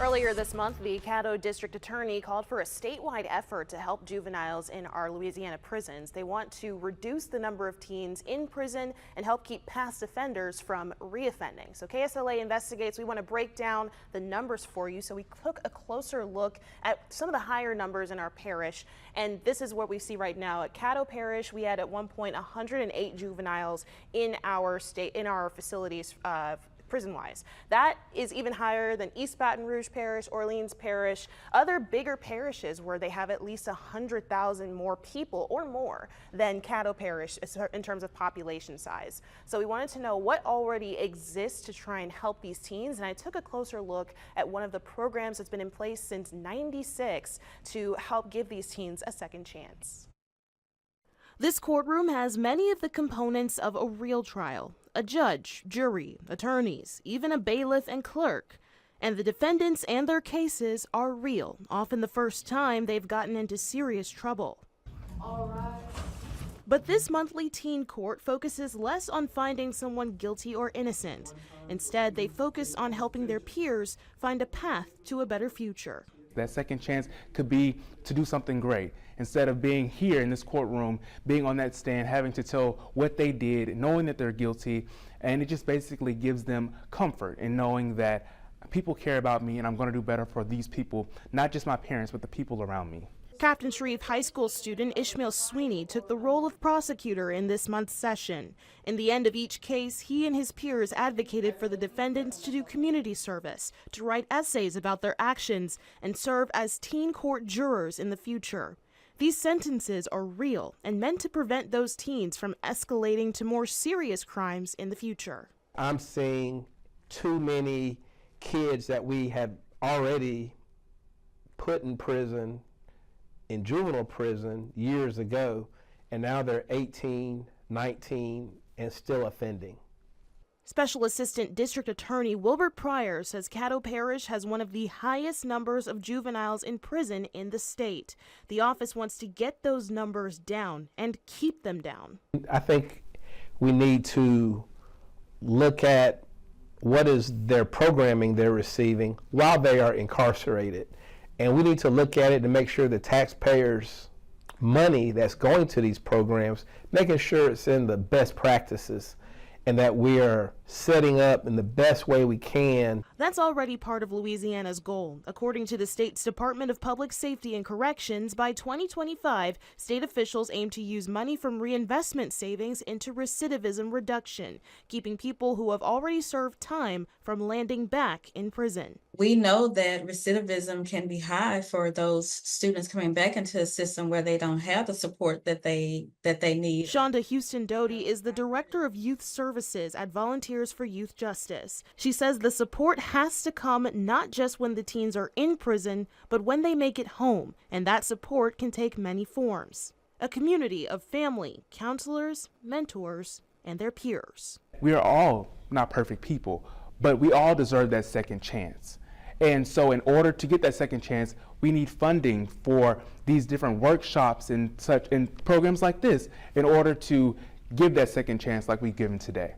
Earlier this month, the Caddo District Attorney called for a statewide effort to help juveniles in our Louisiana prisons. They want to reduce the number of teens in prison and help keep past offenders from reoffending. So KSLA Investigates, we want to break down the numbers for you. So we took a closer look at some of the higher numbers in our parish. And this is what we see right now. At Caddo Parish, we had at one point 108 juveniles in our facilities, prison-wise. That is even higher than East Baton Rouge Parish, Orleans Parish, other bigger parishes where they have at least 100,000 more people or more than Caddo Parish in terms of population size. So we wanted to know what already exists to try and help these teens, and I took a closer look at one of the programs that's been in place since '96 to help give these teens a second chance. This courtroom has many of the components of a real trial: a judge, jury, attorneys, even a bailiff and clerk. And the defendants and their cases are real, often the first time they've gotten into serious trouble. All right. But this monthly teen court focuses less on finding someone guilty or innocent. Instead, they focus on helping their peers find a path to a better future. That second chance could be to do something great. Instead of being here in this courtroom, being on that stand, having to tell what they did, knowing that they're guilty, and it just basically gives them comfort in knowing that people care about me and I'm going to do better for these people, not just my parents, but the people around me. Captain Sharif High School student Ishmael Sweeney took the role of prosecutor in this month's session. In the end of each case, he and his peers advocated for the defendants to do community service, to write essays about their actions, and serve as teen court jurors in the future. These sentences are real and meant to prevent those teens from escalating to more serious crimes in the future. I'm seeing too many kids that we have already put in prison, in juvenile prison years ago, and now they're 18, 19, and still offending. Special Assistant District Attorney Wilbert Pryor says Caddo Parish has one of the highest numbers of juveniles in prison in the state. The office wants to get those numbers down and keep them down. I think we need to look at what is their programming they're receiving while they are incarcerated. And we need to look at it to make sure the taxpayers' money that's going to these programs, making sure it's in the best practices and that we are setting up in the best way we can. That's already part of Louisiana's goal. According to the state's Department of Public Safety and Corrections, by 2025, state officials aim to use money from reinvestment savings into recidivism reduction, keeping people who have already served time from landing back in prison. We know that recidivism can be high for those students coming back into a system where they don't have the support that they need. Shonda Houston Doty is the Director of Youth Services at Volunteers for Youth Justice. She says the support has to come not just when the teens are in prison, but when they make it home, and that support can take many forms. A community of family, counselors, mentors, and their peers. We are all not perfect people, but we all deserve that second chance. And so in order to get that second chance, we need funding for these different workshops and programs like this in order to give that second chance like we've given today.